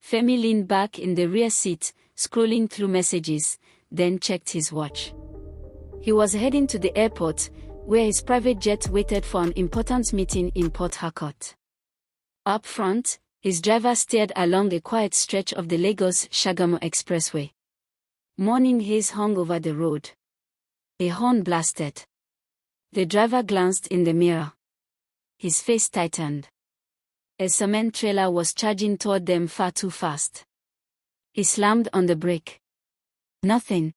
Femi leaned back in the rear seat, scrolling through messages, then checked his watch. He was heading to the airport, where his private jet waited for an important meeting in Port Harcourt. Up front, his driver steered along a quiet stretch of the Lagos-Shagamu Expressway. Morning haze hung over the road. A horn blasted. The driver glanced in the mirror. His face tightened. A cement trailer was charging toward them far too fast. He slammed on the brake. Nothing.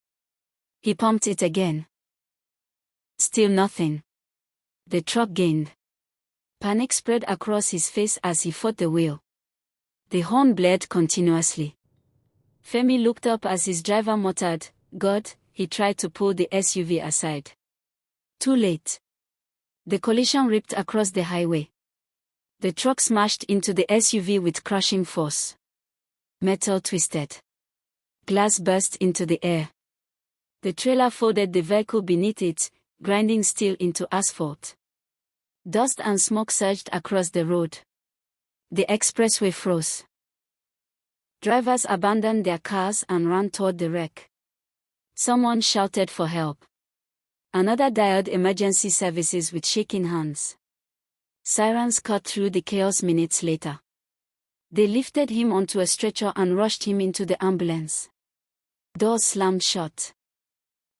He pumped it again. Still nothing. The truck gained. Panic spread across his face as he fought the wheel. The horn blared continuously. Femi looked up as his driver muttered, "God." He tried to pull the SUV aside. Too late. The collision ripped across the highway. The truck smashed into the SUV with crushing force. Metal twisted. Glass burst into the air. The trailer folded the vehicle beneath it, grinding steel into asphalt. Dust and smoke surged across the road. The expressway froze. Drivers abandoned their cars and ran toward the wreck. Someone shouted for help. Another dialed emergency services with shaking hands. Sirens cut through the chaos minutes later. They lifted him onto a stretcher and rushed him into the ambulance. Doors slammed shut.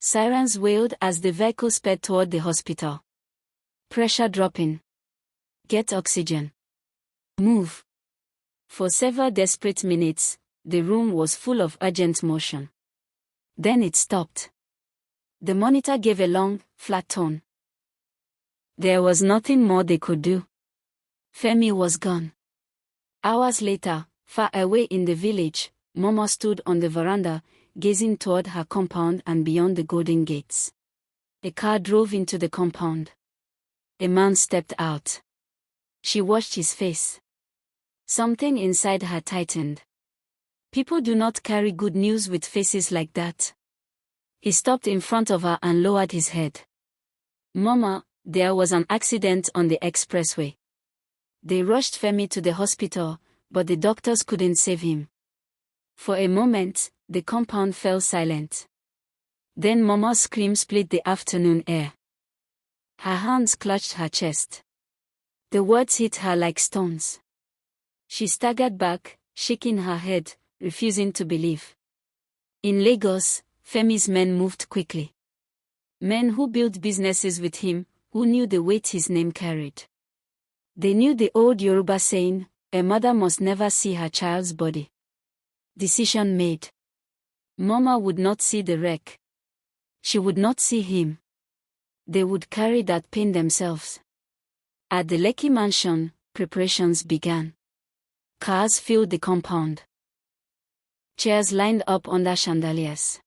Sirens wailed as the vehicle sped toward the hospital. Pressure dropping. Get oxygen. Move. For several desperate minutes, the room was full of urgent motion. Then it stopped. The monitor gave a long, flat tone. There was nothing more they could do. Femi was gone. Hours later, far away in the village, Momo stood on the veranda, gazing toward her compound and beyond the Golden Gates. A car drove into the compound. A man stepped out. She watched his face. Something inside her tightened. People do not carry good news with faces like that. He stopped in front of her and lowered his head. "Mama, there was an accident on the expressway." They rushed Femi to the hospital, but the doctors couldn't save him. For a moment, the compound fell silent. Then Mama's scream split the afternoon air. Her hands clutched her chest. The words hit her like stones. She staggered back, shaking her head, refusing to believe. In Lagos, Femi's men moved quickly. Men who built businesses with him, who knew the weight his name carried. They knew the old Yoruba saying, "A mother must never see her child's body." Decision made. Mama would not see the wreck. She would not see him. They would carry that pain themselves. At the Lekki mansion, preparations began. Cars filled the compound. Chairs lined up under chandeliers.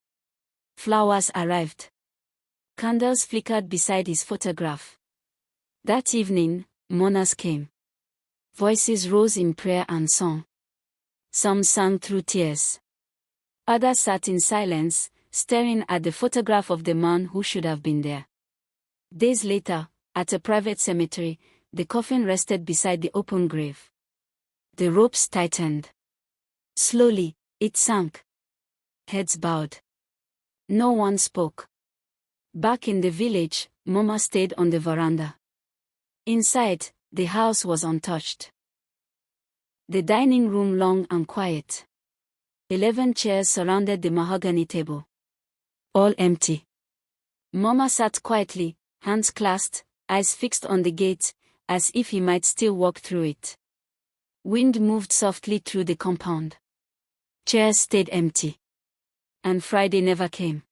Flowers arrived. Candles flickered beside his photograph. That evening, mourners came. Voices rose in prayer and song. Some sang through tears. Others sat in silence, staring at the photograph of the man who should have been there. Days later, at a private cemetery, the coffin rested beside the open grave. The ropes tightened. Slowly, it sank. Heads bowed. No one spoke. Back in the village, Mama stayed on the veranda. Inside, the house was untouched. The dining room long and quiet. 11 chairs surrounded the mahogany table. All empty. Mama sat quietly, hands clasped, eyes fixed on the gate, as if he might still walk through it. Wind moved softly through the compound. Chairs stayed empty. And Friday never came.